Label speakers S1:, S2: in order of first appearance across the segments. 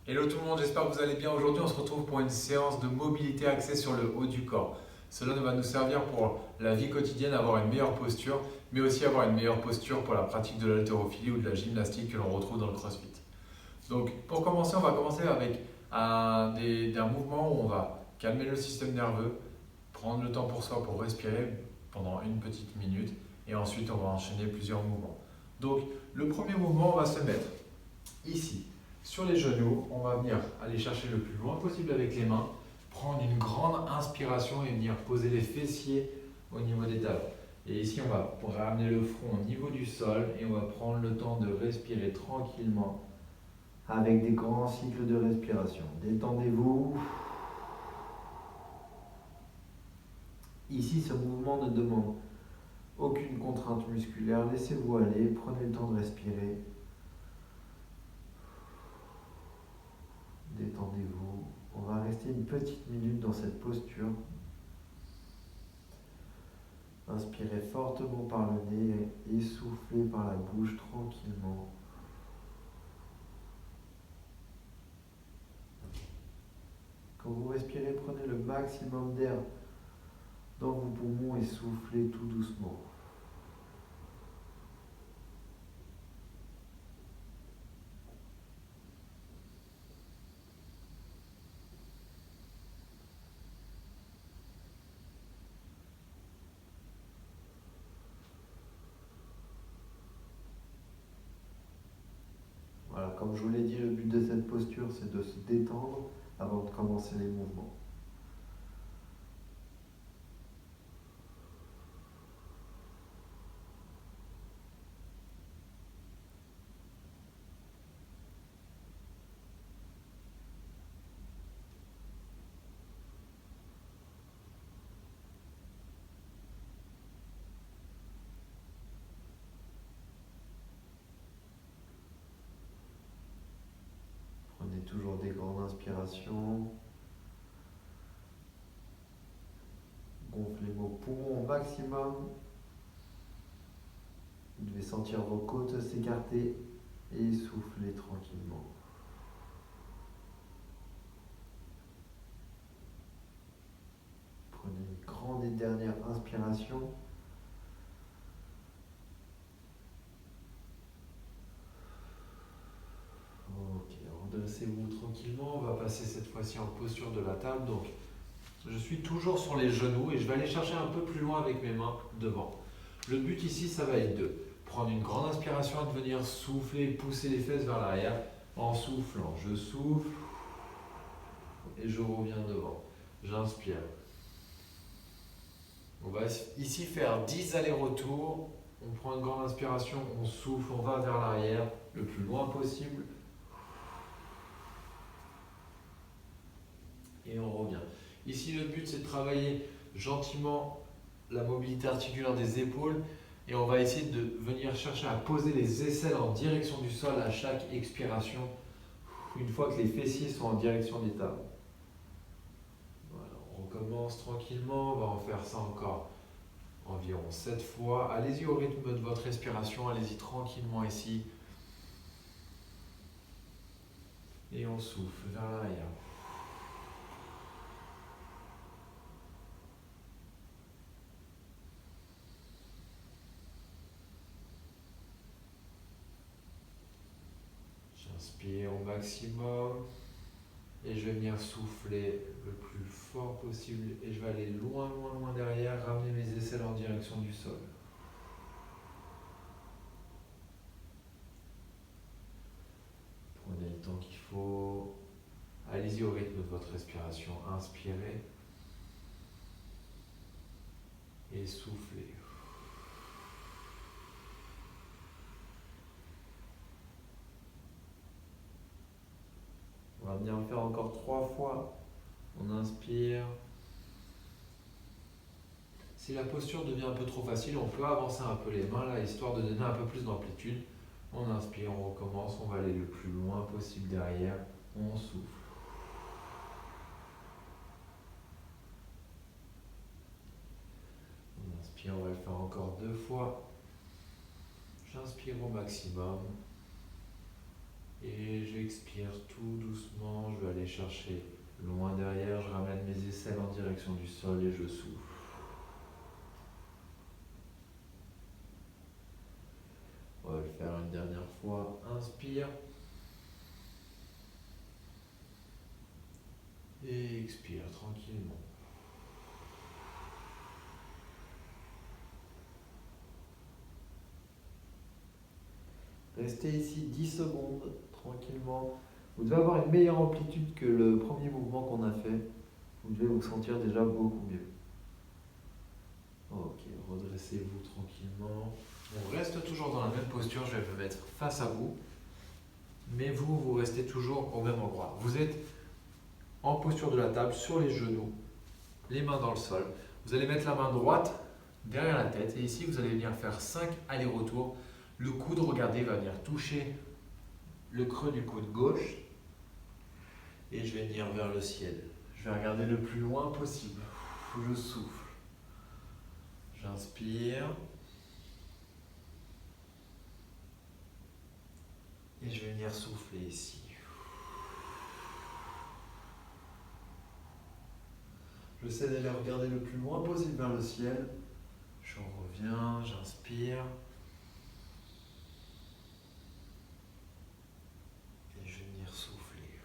S1: Hello tout le monde, j'espère que vous allez bien. Aujourd'hui, on se retrouve pour une séance de mobilité axée sur le haut du corps. Cela va nous servir pour la vie quotidienne, avoir une meilleure posture, mais aussi avoir une meilleure posture pour la pratique de l'haltérophilie ou de la gymnastique que l'on retrouve dans le CrossFit. Donc, pour commencer, on va commencer avec un mouvement où on va calmer le système nerveux, prendre le temps pour soi pour respirer pendant une petite minute, et ensuite on va enchaîner plusieurs mouvements. Donc, le premier mouvement, on va se mettre ici, sur les genoux, on va venir aller chercher le plus loin possible avec les mains, prendre une grande inspiration et venir poser les fessiers au niveau des talons. Et ici, on va ramener le front au niveau du sol et on va prendre le temps de respirer tranquillement avec des grands cycles de respiration. Détendez-vous. Ici, ce mouvement ne demande aucune contrainte musculaire. Laissez-vous aller, prenez le temps de respirer. Détendez-vous. On va rester une petite minute dans cette posture. Inspirez fortement par le nez et soufflez par la bouche tranquillement. Quand vous respirez, prenez le maximum d'air dans vos poumons et soufflez tout doucement. Voilà, comme je vous l'ai dit, le but de cette posture, c'est de se détendre avant de commencer les mouvements. Prenez toujours des grandes inspirations. Gonflez vos poumons au maximum. Vous devez sentir vos côtes s'écarter et souffler tranquillement. Prenez une grande et dernière inspiration. Ok, redressez-vous tranquillement. On va passer cette fois-ci en posture de la table. Donc, je suis toujours sur les genoux et je vais aller chercher un peu plus loin avec mes mains devant. Le but ici, ça va être de prendre une grande inspiration et de venir souffler, pousser les fesses vers l'arrière en soufflant. Je souffle et je reviens devant. J'inspire. On va ici faire 10 allers-retours. On prend une grande inspiration, on souffle, on va vers l'arrière le plus loin possible. Et on revient. Ici, le but, c'est de travailler gentiment la mobilité articulaire des épaules et on va essayer de venir chercher à poser les aisselles en direction du sol à chaque expiration, une fois que les fessiers sont en direction des talons. Voilà, on recommence tranquillement, on va en faire ça encore environ 7 fois. Allez-y au rythme de votre respiration, allez-y tranquillement ici. Et on souffle vers l'arrière. J'inspire au maximum et je vais venir souffler le plus fort possible et je vais aller loin, loin, loin derrière, ramener mes aisselles en direction du sol. Prenez le temps qu'il faut. Allez-y au rythme de votre respiration. Inspirez et soufflez. On va venir le faire encore 3 fois. On inspire. Si la posture devient un peu trop facile, on peut avancer un peu les mains là, histoire de donner un peu plus d'amplitude. On inspire, on recommence, on va aller le plus loin possible derrière. On souffle. On inspire, on va le faire encore 2 fois. J'inspire au maximum.
S2: Et j'expire tout doucement, je vais aller chercher loin derrière, je ramène mes aisselles en direction du sol et je souffle. On va le faire une dernière fois. Inspire. Et expire tranquillement. Restez ici 10 secondes, tranquillement. Vous devez avoir une meilleure amplitude que le premier mouvement qu'on a fait. Vous devez vous sentir déjà beaucoup mieux. Ok, redressez-vous tranquillement. On reste toujours dans la même posture, je vais me mettre face à vous. Mais vous restez toujours au même endroit. Vous êtes en posture de la table, sur les genoux, les mains dans le sol. Vous allez mettre la main droite derrière la tête et ici vous allez venir faire 5 allers-retours. Le coude, regardez, va venir toucher le creux du coude gauche et je vais venir vers le ciel. Je vais regarder le plus loin possible. Je souffle. J'inspire. Et je vais venir souffler ici. J'essaie d'aller regarder le plus loin possible vers le ciel. Je reviens, j'inspire. Et je vais venir souffler.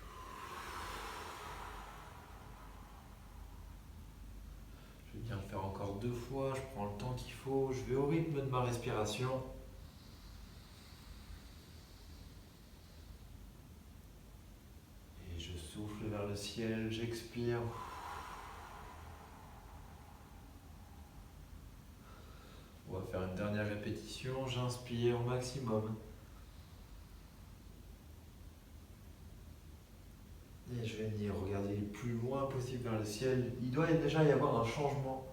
S2: Je vais bien le faire encore 2 fois. Je prends le temps qu'il faut. Je vais au rythme de ma respiration. Et je souffle vers le ciel. J'expire. On va faire une dernière répétition. J'inspire au maximum. Et je vais venir regarder le plus loin possible vers le ciel. Il doit déjà y avoir un changement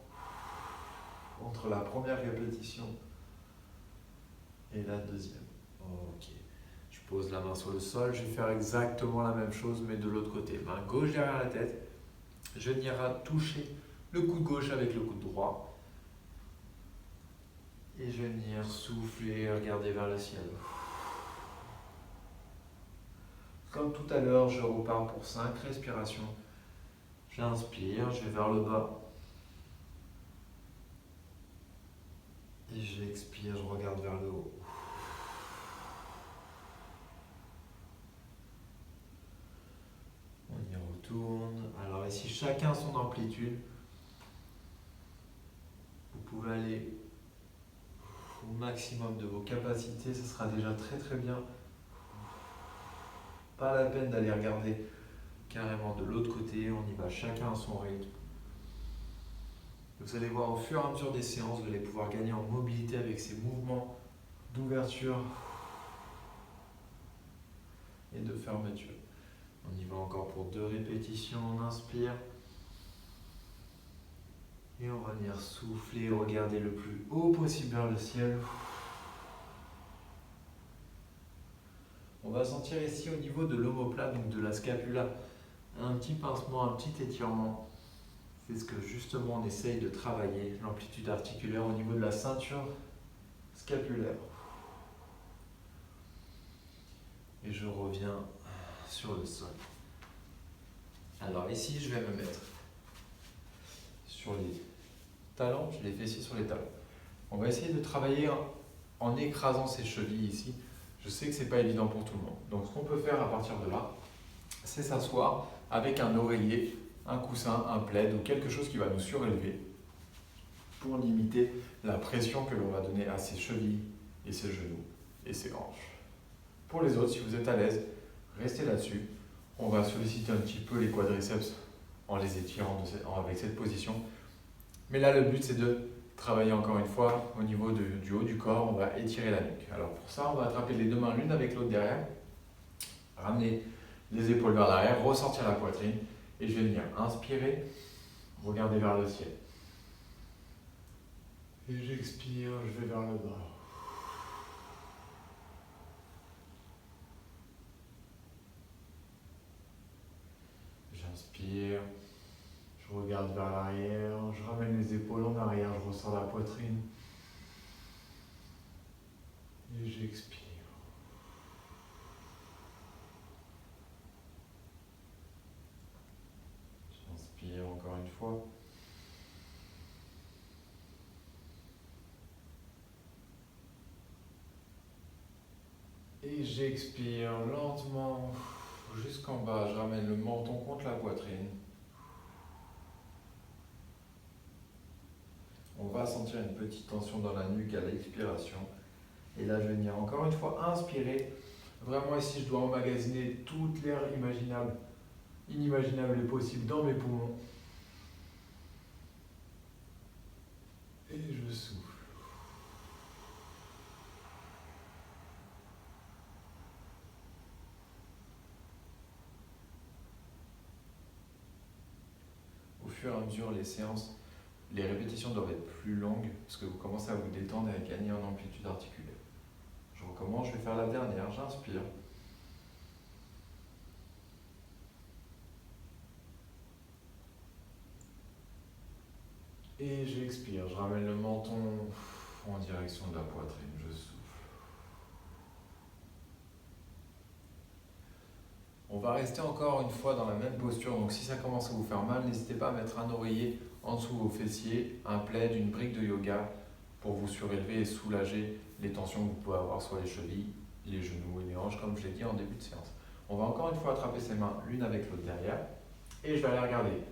S2: entre la première répétition et la deuxième. Ok. Je pose la main sur le sol. Je vais faire exactement la même chose, mais de l'autre côté. Main gauche derrière la tête. Je vais venir toucher le coude gauche avec le coude droit. Et je vais venir souffler, regarder vers le ciel. Comme tout à l'heure, je repars pour 5 respirations. J'inspire, je vais vers le bas. Et j'expire, je regarde vers le haut. On y retourne. Alors ici, chacun son amplitude. Vous pouvez aller au maximum de vos capacités, ce sera déjà très très bien. Pas la peine d'aller regarder carrément de l'autre côté, on y va chacun à son rythme. Vous allez voir au fur et à mesure des séances, vous allez pouvoir gagner en mobilité avec ces mouvements d'ouverture et de fermeture. On y va encore pour 2 répétitions, on inspire. Et on va venir souffler, regarder le plus haut possible vers le ciel. On va sentir ici au niveau de l'omoplate, donc de la scapula, un petit pincement, un petit étirement. C'est ce que justement on essaye de travailler, l'amplitude articulaire au niveau de la ceinture scapulaire. Et je reviens sur le sol. Alors ici, je vais me mettre sur les talons, je les fessiers sur les talons. On va essayer de travailler en écrasant ces chevilles ici. Je sais que ce n'est pas évident pour tout le monde. Donc ce qu'on peut faire à partir de là, c'est s'asseoir avec un oreiller, un coussin, un plaid ou quelque chose qui va nous surélever pour limiter la pression que l'on va donner à ses chevilles et ses genoux et ses hanches. Pour les autres, si vous êtes à l'aise, restez là-dessus. On va solliciter un petit peu les quadriceps en les étirant avec cette position. Mais là, le but, c'est de travailler encore une fois au niveau du haut du corps. On va étirer la nuque. Alors pour ça, on va attraper les 2 mains l'une avec l'autre derrière. Ramener les épaules vers l'arrière, ressortir la poitrine. Et je vais venir inspirer, regarder vers le ciel. Et j'expire, je vais vers le bas. J'inspire, je regarde vers l'arrière, je ramène les épaules en arrière, je ressors la poitrine. Et j'expire.
S1: Et j'expire lentement jusqu'en bas. Je ramène le menton contre la poitrine. On va sentir une petite tension dans la nuque à l'expiration. Et là, je vais venir encore une fois inspirer. Vraiment ici, je dois emmagasiner toute l'air imaginable, inimaginable et possible dans mes poumons. Et je souffle. Au fur et à mesure, les séances, les répétitions doivent être plus longues parce que vous commencez à vous détendre et à gagner en amplitude articulaire. Je recommence, je vais faire la dernière, j'inspire. Et j'expire, je ramène le menton en direction de la poitrine, je souffle. On va rester encore une fois dans la même posture, donc si ça commence à vous faire mal, n'hésitez pas à mettre un oreiller en dessous de vos fessiers, un plaid, une brique de yoga pour vous surélever et soulager les tensions que vous pouvez avoir sur les chevilles, les genoux et les hanches, comme je l'ai dit en début de séance. On va encore une fois attraper ses mains l'une avec l'autre derrière et je vais aller regarder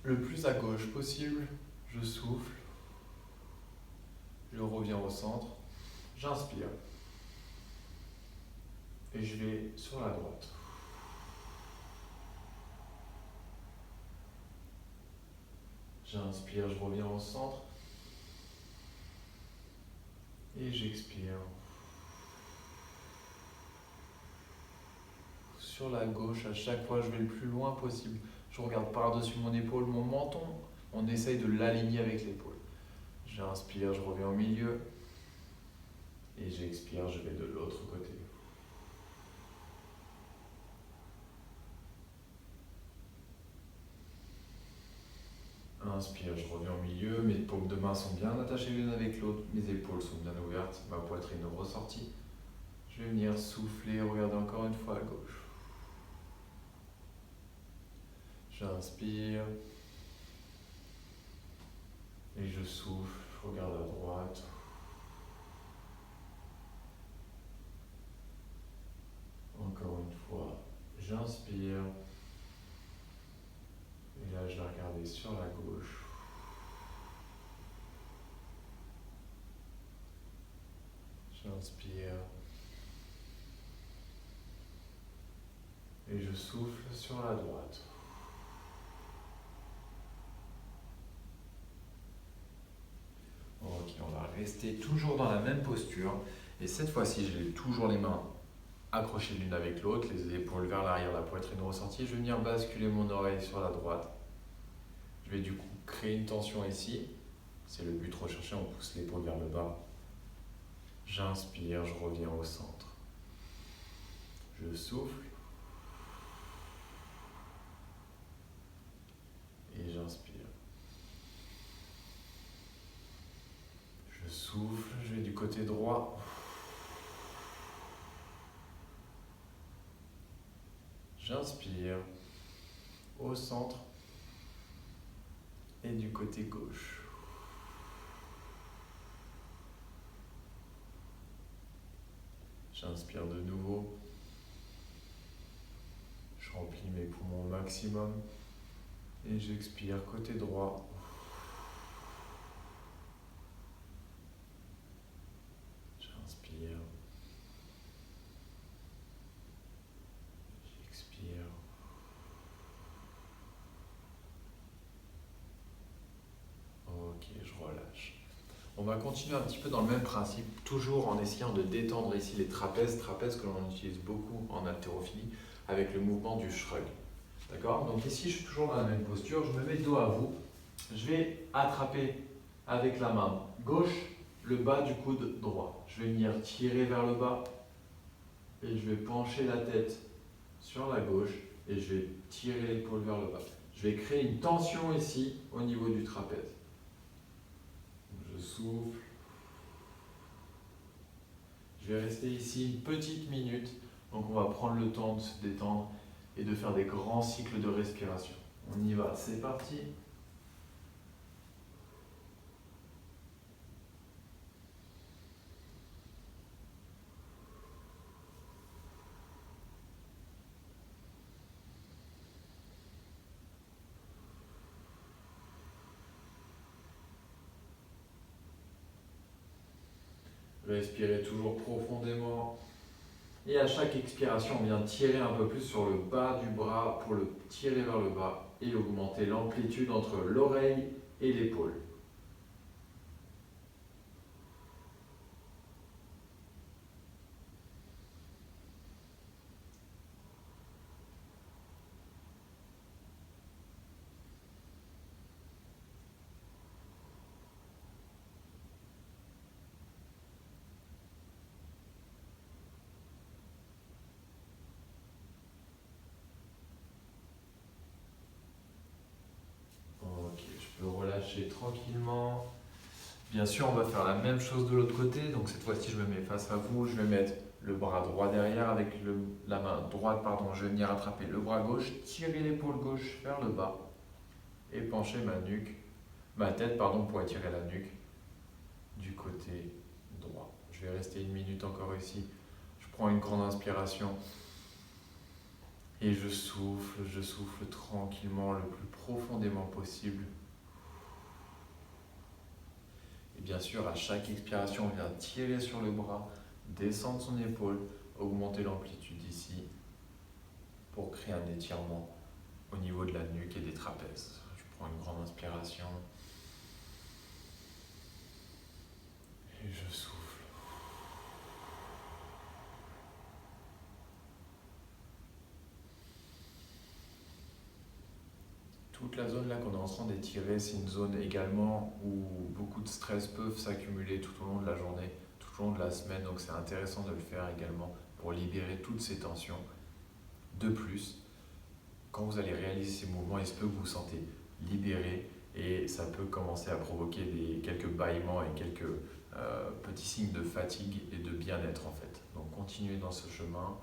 S1: le plus à gauche possible. Je souffle, je reviens au centre, j'inspire et je vais sur la droite. J'inspire, je reviens au centre et j'expire. Sur la gauche, à chaque fois, je vais le plus loin possible. Je regarde par-dessus mon épaule, mon menton. On essaye de l'aligner avec l'épaule. J'inspire, je reviens au milieu. Et j'expire, je vais de l'autre côté. Inspire, je reviens au milieu. Mes paumes de main sont bien attachées l'une avec l'autre. Mes épaules sont bien ouvertes. Ma poitrine ressortie. Je vais venir souffler, regarder encore une fois à gauche. J'inspire. Et je souffle, je regarde à droite. Encore une fois, j'inspire. Et là, je vais regarder sur la gauche. J'inspire. Et je souffle sur la droite. Ok, on va rester toujours dans la même posture. Et cette fois-ci, j'ai toujours les mains accrochées l'une avec l'autre, les épaules vers l'arrière, la poitrine ressortie. Je vais venir basculer mon oreille sur la droite. Je vais du coup créer une tension ici. C'est le but recherché, on pousse l'épaule vers le bas. J'inspire, je reviens au centre. Je souffle. Et j'inspire. Je souffle, je vais du côté droit. J'inspire au centre et du côté gauche. J'inspire de nouveau. Je remplis mes poumons au maximum et j'expire côté droit. J'inspire. J'expire. Ok, je relâche. On va continuer un petit peu dans le même principe, toujours en essayant de détendre ici les trapèzes que l'on utilise beaucoup en haltérophilie avec le mouvement du shrug. D'accord? Donc ici, je suis toujours dans la même posture, je me mets dos à vous. Je vais attraper avec la main gauche le bas du coude droit. Je vais venir tirer vers le bas et je vais pencher la tête sur la gauche et je vais tirer l'épaule vers le bas. Je vais créer une tension ici au niveau du trapèze. Je souffle. Je vais rester ici une petite minute. Donc on va prendre le temps de se détendre et de faire des grands cycles de respiration. On y va, c'est parti. Respirez toujours profondément. Et à chaque expiration, on vient tirer un peu plus sur le bas du bras pour le tirer vers le bas et augmenter l'amplitude entre l'oreille et l'épaule. Ok, je peux relâcher tranquillement. Bien sûr, on va faire la même chose de l'autre côté. Donc cette fois-ci, je me mets face à vous. Je vais mettre le bras droit derrière avec la main droite. Pardon, je vais venir attraper le bras gauche, tirer l'épaule gauche vers le bas et pencher ma tête pour étirer la nuque du côté droit. Je vais rester 1 minute encore ici. Je prends une grande inspiration et je souffle tranquillement le plus profondément possible. Et bien sûr, à chaque expiration, on vient tirer sur le bras, descendre son épaule, augmenter l'amplitude ici pour créer un étirement au niveau de la nuque et des trapèzes. Je prends une grande inspiration et je souffle. Toute la zone là qu'on est en train d'étirer, c'est une zone également où beaucoup de stress peuvent s'accumuler tout au long de la journée, tout au long de la semaine, donc c'est intéressant de le faire également pour libérer toutes ces tensions. De plus, quand vous allez réaliser ces mouvements, il se peut que vous vous sentez libéré et ça peut commencer à provoquer quelques bâillements et quelques petits signes de fatigue et de bien-être en fait. Donc continuez dans ce chemin.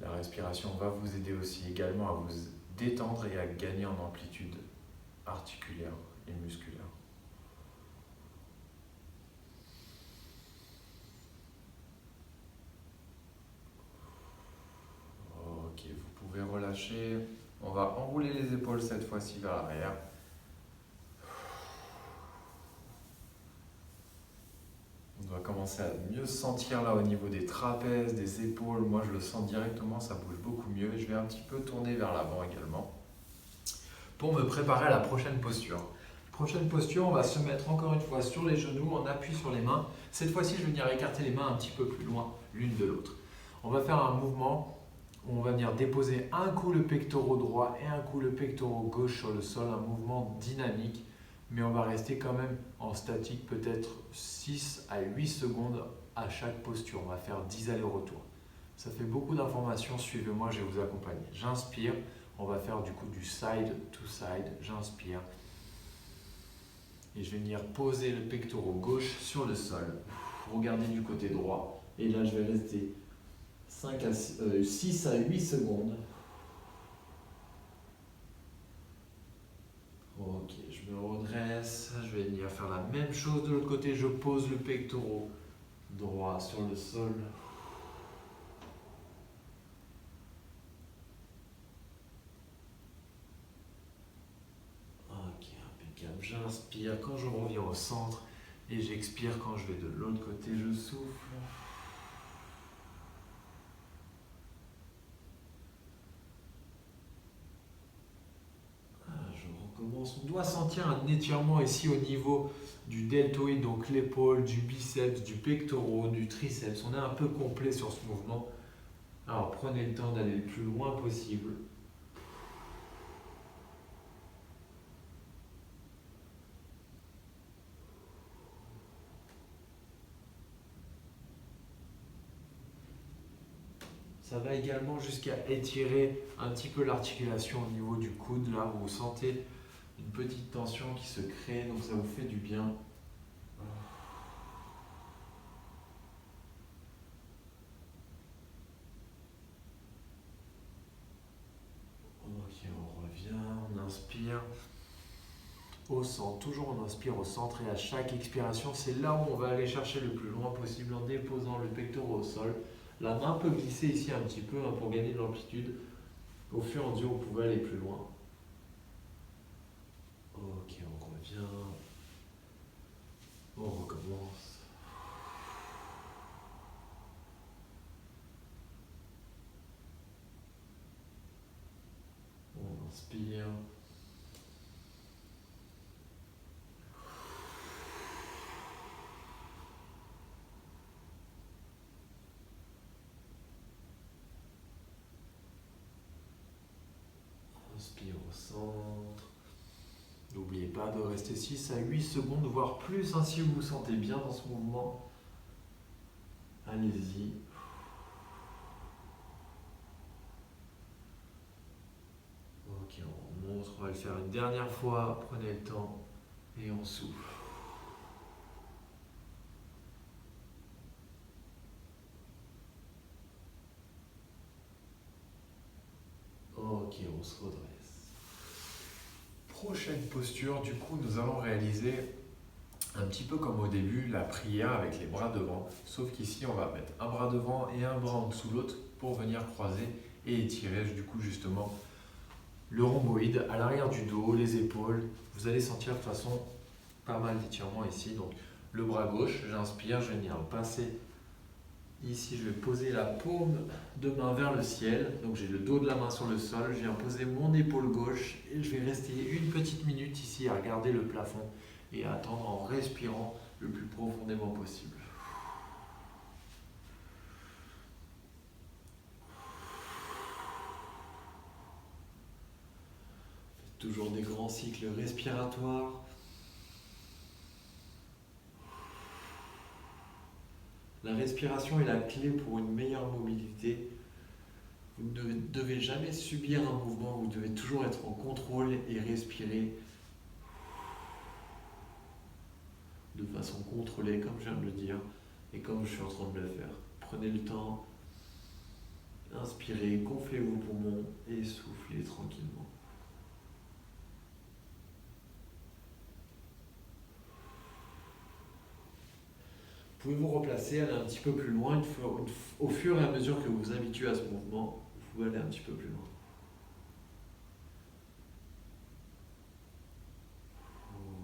S1: La respiration va vous aider aussi également à vous détendre et à gagner en amplitude articulaire et musculaire. Ok, vous pouvez relâcher. On va enrouler les épaules cette fois-ci vers l'arrière. On doit commencer à mieux se sentir là au niveau des trapèzes, des épaules. Moi, je le sens directement, ça bouge beaucoup mieux. Je vais un petit peu tourner vers l'avant également pour me préparer à la prochaine posture. Prochaine posture, on va se mettre encore une fois sur les genoux, on appuie sur les mains. Cette fois-ci, je vais venir écarter les mains un petit peu plus loin l'une de l'autre. On va faire un mouvement où on va venir déposer un coup le pectoral droit et un coup le pectoral gauche sur le sol, un mouvement dynamique, mais on va rester quand même en statique peut-être 6 à 8 secondes à chaque posture. On va faire 10 allers-retours. Ça fait beaucoup d'informations, suivez-moi, je vais vous accompagner. J'inspire, on va faire du coup du side to side, j'inspire. Et je vais venir poser le pectoral gauche sur le sol. Regardez du côté droit. Et là, je vais rester 6 à 8 secondes. Ok, je me redresse. Je vais venir faire la même chose de l'autre côté. Je pose le pectoral droit sur le sol. Ok, impeccable. J'inspire quand je reviens au centre et j'expire quand je vais de l'autre côté. Je souffle. On doit sentir un étirement ici au niveau du deltoïde, donc l'épaule, du biceps, du pectoral, du triceps. On est un peu complet sur ce mouvement. Alors prenez le temps d'aller le plus loin possible. Ça va également jusqu'à étirer un petit peu l'articulation au niveau du coude. Là, vous sentez une petite tension qui se crée, donc ça vous fait du bien. Ok, on revient, on inspire. Au centre, toujours on inspire au centre et à chaque expiration, c'est là où on va aller chercher le plus loin possible en déposant le pectoral au sol. La main peut glisser ici un petit peu pour gagner de l'amplitude. Au fur et à mesure, vous pouvez aller plus loin. Ok, on revient. On recommence.
S2: Inspire. Inspire au centre. N'oubliez pas de rester 6 à 8 secondes, voire plus, hein, si vous vous sentez bien dans ce mouvement. Allez-y. Ok, on remonte, on va le faire une dernière fois. Prenez le temps et on souffle. Ok, on se redresse.
S1: Prochaine posture, du coup, nous allons réaliser un petit peu comme au début, la prière avec les bras devant. Sauf qu'ici, on va mettre un bras devant et un bras en dessous de l'autre pour venir croiser et étirer, du coup, justement,
S2: Le rhomboïde à l'arrière du dos, les épaules. Vous allez sentir de toute façon pas mal d'étirements ici. Donc le bras gauche, j'inspire, je vais venir le passer. Ici, je vais poser la paume de main vers le ciel. Donc j'ai le dos de la main sur le sol. Je viens poser mon épaule gauche et je vais rester une petite minute ici à regarder le plafond et à attendre en respirant le plus profondément possible. Toujours des grands cycles respiratoires. La respiration est la clé pour une meilleure mobilité. Vous ne devez jamais subir un mouvement, vous devez toujours être en contrôle et respirer de façon contrôlée, comme je viens de le dire, et comme je suis en train de le faire. Prenez le temps, inspirez, gonflez vos poumons et soufflez tranquillement. Vous pouvez vous replacer, aller un petit peu plus loin, au fur et à mesure que vous vous habituez à ce mouvement, vous pouvez aller un petit peu plus loin.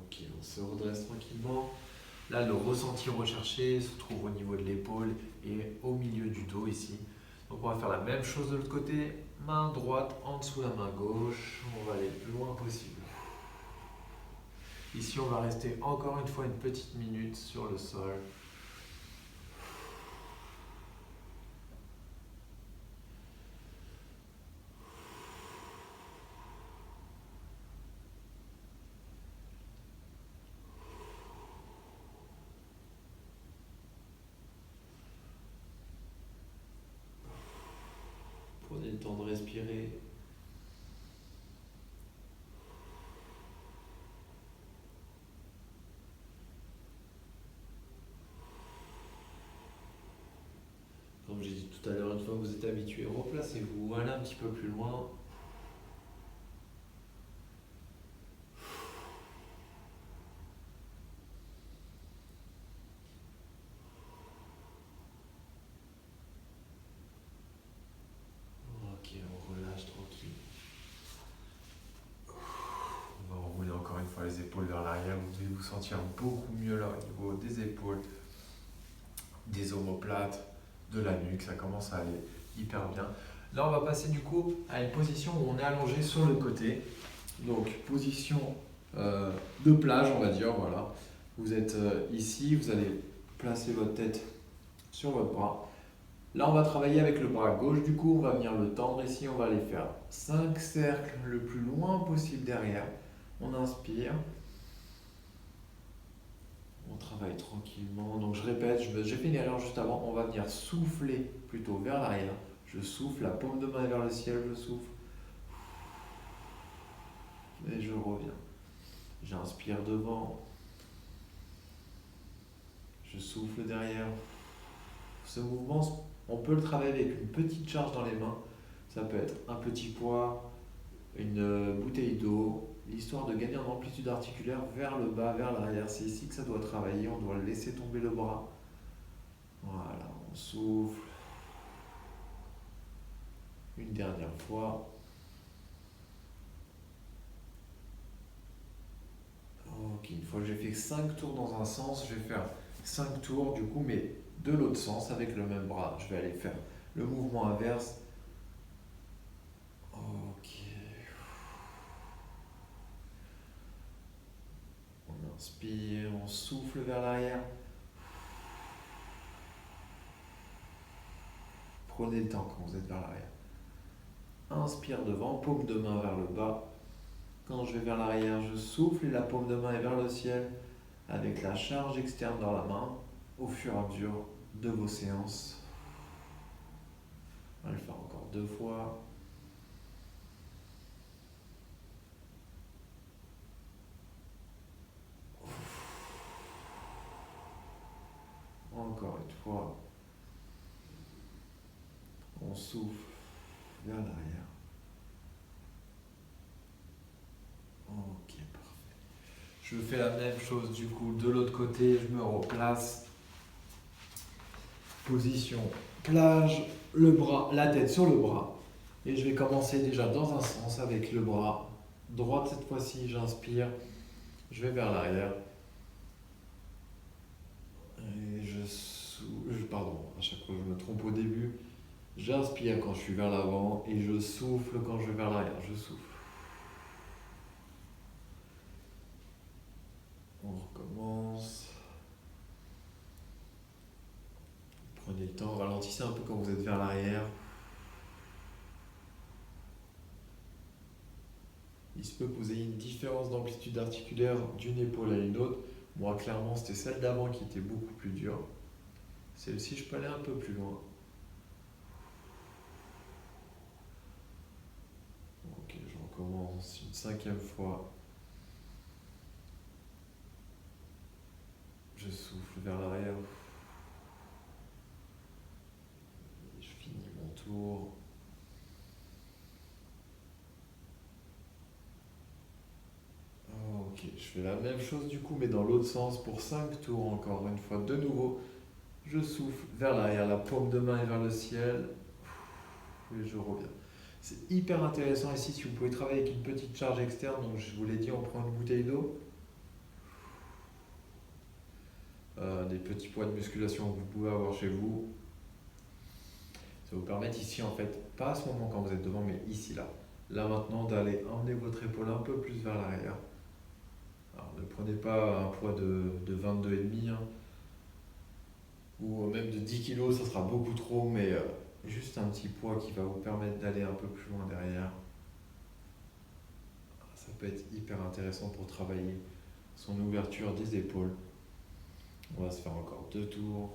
S2: Ok, on se redresse tranquillement. Là, le ressenti recherché se trouve au niveau de l'épaule et au milieu du dos ici. Donc on va faire la même chose de l'autre côté, main droite en dessous la main gauche, on va aller le plus loin possible. Ici, on va rester encore une fois une petite minute sur le sol. Prenez le temps de respirer. Comme j'ai dit tout à l'heure, une fois que vous êtes habitué, replacez-vous, allez un petit peu plus loin. Ok, on relâche tranquille.
S1: on va enrouler encore une fois les épaules vers l'arrière. Vous devez vous sentir beaucoup mieux là au niveau des épaules, des omoplates, de la nuque. Ça commence à aller hyper bien. Là, on va passer du coup à une position où on est allongé sur le côté. Donc, position de plage, on va dire. Voilà. Vous êtes ici, vous allez placer votre tête sur votre bras. Là, on va travailler avec le bras gauche. Du coup, on va venir le tendre ici. On va aller faire 5 cercles le plus loin possible derrière. On inspire.
S2: On travaille tranquillement. Donc je répète, j'ai fait une erreur juste avant. On va venir souffler plutôt vers l'arrière. Je souffle, la paume de main vers le ciel, je souffle. Et je reviens. J'inspire devant. Je souffle derrière. Ce mouvement, on peut le travailler avec une petite charge dans les mains. Ça peut être un petit poids, une bouteille d'eau, l'histoire de gagner en amplitude articulaire vers le bas, vers l'arrière. C'est ici que ça doit travailler. On doit laisser tomber le bras. Voilà, on souffle. Une dernière fois. Ok, une fois que j'ai fait 5 tours dans un sens, je vais faire 5 tours du coup, mais de l'autre sens avec le même bras. Je vais aller faire le mouvement inverse. Ok. inspire, on souffle vers l'arrière. Prenez le temps quand vous êtes vers l'arrière. Inspire devant, paume de main vers le bas. Quand je vais vers l'arrière, je souffle et la paume de main est vers le ciel avec la charge externe dans la main au fur et à mesure de vos séances. On va le faire encore 2 fois. Encore une fois. On souffle vers l'arrière. Ok, parfait. Je fais la même chose du coup de l'autre côté, je me replace. Position plage, le bras, la tête sur le bras. Et je vais commencer déjà dans un sens avec le bras droit cette fois-ci, j'inspire, je vais vers l'arrière. Et pardon, à chaque fois je me trompe au début. J'inspire quand je suis vers l'avant et je souffle quand je vais vers l'arrière. Je souffle. On recommence. Prenez le temps, ralentissez un peu quand vous êtes vers l'arrière. Il se peut que vous ayez une différence d'amplitude articulaire d'une épaule à une autre. Moi, clairement, c'était celle d'avant qui était beaucoup plus dure. Celle-ci, je peux aller un peu plus loin. Ok, je recommence une 5e fois. Je souffle vers l'arrière. Je finis mon tour. Ok, je fais la même chose du coup, mais dans l'autre sens pour 5 tours encore une fois. De nouveau, je souffle vers l'arrière, la paume de main est vers le ciel. Et je reviens. C'est hyper intéressant ici si vous pouvez travailler avec une petite charge externe. Donc je vous l'ai dit, on prend une bouteille d'eau. Des petits poids de musculation que vous pouvez avoir chez vous. Ça vous permet ici en fait, pas à ce moment quand vous êtes devant, mais ici là. Là maintenant d'aller emmener votre épaule un peu plus vers l'arrière. Alors ne prenez pas un poids de 22,5 ou même de 10 kg, ça sera beaucoup trop, mais juste un petit poids qui va vous permettre d'aller un peu plus loin derrière. Ça peut être hyper intéressant pour travailler son ouverture des épaules. On va se faire encore 2 tours.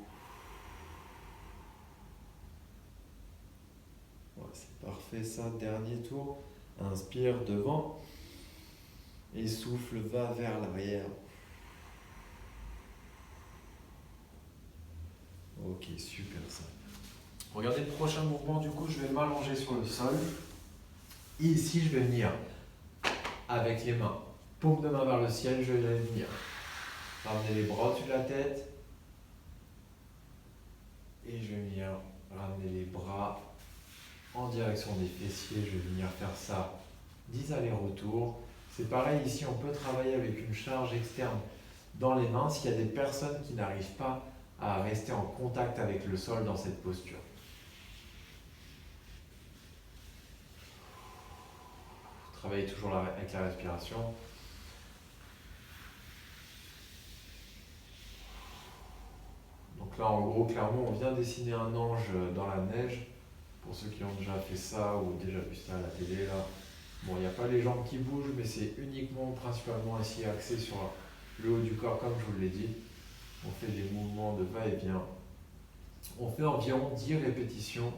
S2: Voilà, c'est parfait ça, dernier tour. Inspire devant et souffle, va vers l'arrière. Ok, super ça. Regardez le prochain mouvement, du coup je vais m'allonger sur le sol. Et ici je vais venir avec les mains, paume de main vers le ciel, je vais venir ramener les bras au-dessus de la tête. Et je vais venir ramener les bras en direction des fessiers, je vais venir faire ça 10 allers-retours. C'est pareil ici, on peut travailler avec une charge externe dans les mains s'il y a des personnes qui n'arrivent pas à rester en contact avec le sol dans cette posture. Travaillez toujours avec la respiration. Donc là, en gros, clairement, on vient dessiner un ange dans la neige. Pour ceux qui ont déjà fait ça ou déjà vu ça à la télé, là. Bon, il n'y a pas les jambes qui bougent, mais c'est uniquement, principalement ici, axé sur le haut du corps, comme je vous l'ai dit. On fait des mouvements de va-et-vient. On fait environ 10 répétitions.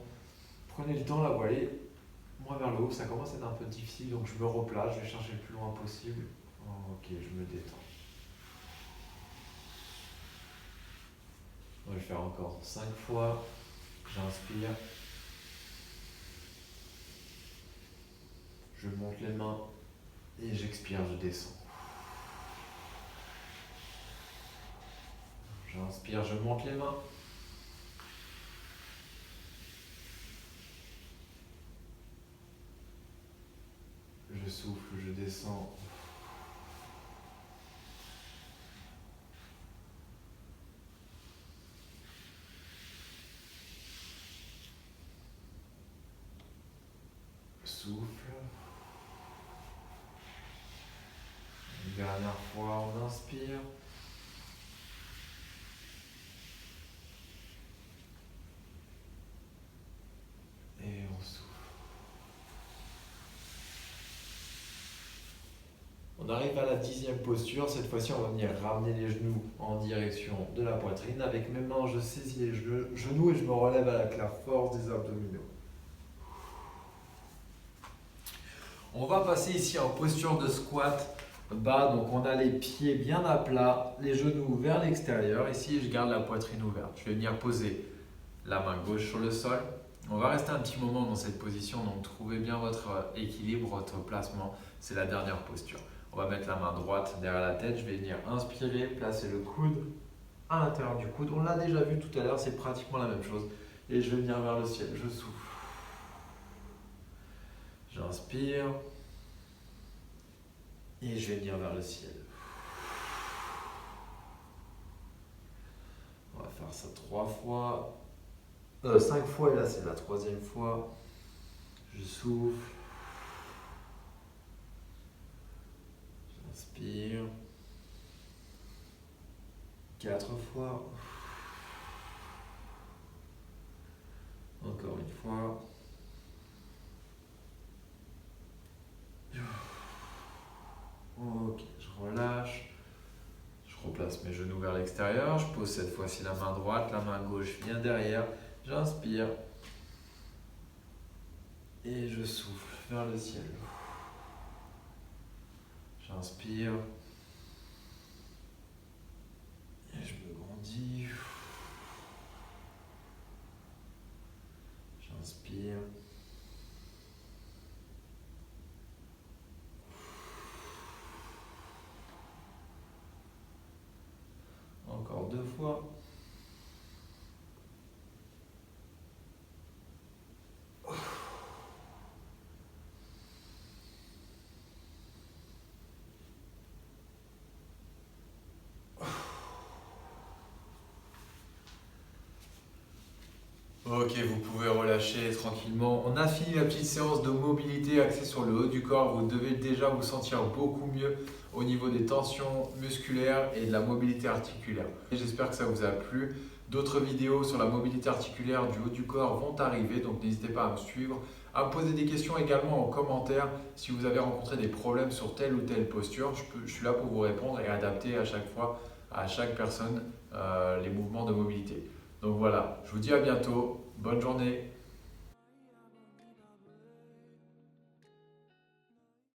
S2: Prenez le temps, là, vous voyez, moi vers le haut, ça commence à être un peu difficile, donc je me replace, je vais chercher le plus loin possible. Ok, je me détends. On va le faire encore 5 fois. J'inspire. Je monte les mains et j'expire, je descends. J'inspire, je monte les mains. Je souffle, je descends. Souffle. Dernière fois, on inspire. Et on souffle. On arrive à la 10e posture. Cette fois-ci, on va venir ramener les genoux en direction de la poitrine. Avec mes mains, je saisis les genoux et je me relève avec la force des abdominaux. On va passer ici en posture de squat bas. Donc, on a les pieds bien à plat, les genoux vers l'extérieur. Ici, je garde la poitrine ouverte. Je vais venir poser la main gauche sur le sol. On va rester un petit moment dans cette position. Donc, trouvez bien votre équilibre, votre placement. C'est la dernière posture. On va mettre la main droite derrière la tête. Je vais venir inspirer, placer le coude à l'intérieur du coude. On l'a déjà vu tout à l'heure, c'est pratiquement la même chose. Et je vais venir vers le ciel. Je souffle. J'inspire. Et je vais venir vers le ciel. On va faire ça 3 fois. 5 fois et là c'est la 3e fois. Je souffle. J'inspire. 4 fois. Encore une fois. Ok, je relâche. Je replace mes genoux vers l'extérieur. Je pose cette fois-ci la main droite, la main gauche vient derrière. J'inspire. Et je souffle vers le ciel. J'inspire. Et je me grandis. J'inspire. Encore 2 fois. Ok, vous pouvez relâcher tranquillement. On a fini la petite séance de mobilité axée sur le haut du corps. Vous devez déjà vous sentir beaucoup mieux au niveau des tensions musculaires et de la mobilité articulaire. J'espère que ça vous a plu. D'autres vidéos sur la mobilité articulaire du haut du corps vont arriver, donc n'hésitez pas à me suivre, à me poser des questions également en commentaire si vous avez rencontré des problèmes sur telle ou telle posture. Je suis là pour vous répondre et adapter à chaque fois à chaque personne les mouvements de mobilité. Donc voilà, je vous dis à bientôt, bonne journée.